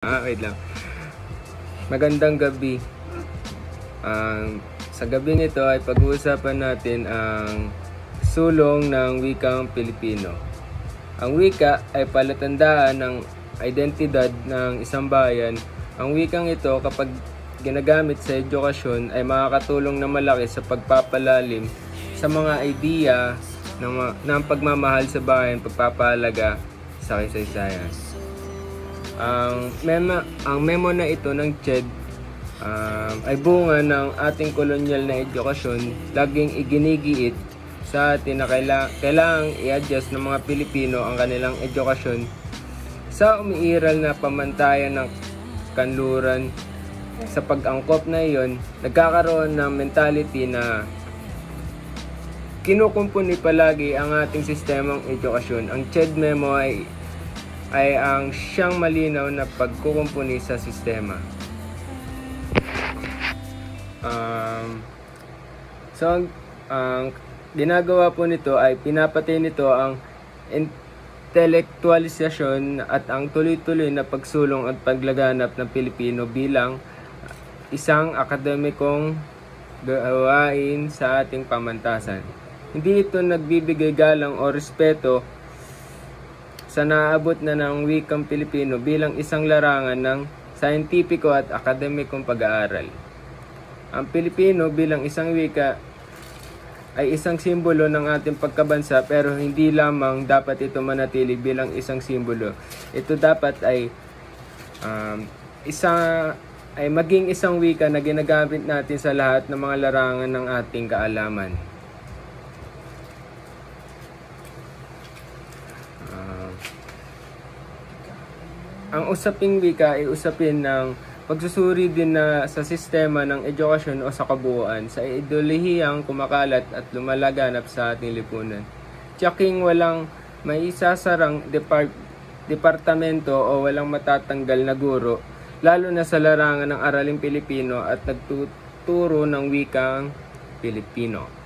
Wait lang. Magandang gabi. Sa gabi nito ay pag-uusapan natin ang sulong ng wikang Pilipino. Ang wika ay palatandaan ng identidad ng isang bayan. Ang wikang ito kapag ginagamit sa edukasyon ay makakatulong na malaki sa pagpapalalim sa mga idea ng pagmamahal sa bayan, pagpapahalaga sa kasaysayan. Ang memo na ito ng CHED ay bunga ng ating kolonyal na edukasyon. Laging iginigiit sa atin na kailangang i-adjust ng mga Pilipino ang kanilang edukasyon sa umiiral na pamantayan ng kanluran. Sa pag-angkop na iyon, nagkakaroon ng mentality na kinukumpuni palagi ang ating sistemang edukasyon. Ang CHED memo ay ang siyang malinaw na pagkukumpuni sa sistema. Ang ginagawa po nito ay pinapatay nito ang intelektualisasyon at ang tuloy-tuloy na pagsulong at paglaganap ng Pilipino bilang isang akademikong gawain sa ating pamantasan. Hindi ito nagbibigay galang o respeto sa naabot na ng wikang Pilipino bilang isang larangan ng scientifico at akademikong pag-aaral. Ang Pilipino bilang isang wika ay isang simbolo ng ating pagkabansa, pero hindi lamang dapat ito manatili bilang isang simbolo. Ito dapat ay maging isang wika na ginagamit natin sa lahat ng mga larangan ng ating kaalaman. Ang usaping wika ay usapin ng pagsusuri din na sa sistema ng edukasyon o sa kabuuan, sa ideolohiyang kumakalat at lumalaganap sa ating lipunan. Tiyaking walang maisasarang departamento o walang matatanggal na guro, lalo na sa larangan ng araling Pilipino at nagtuturo ng wikang Pilipino.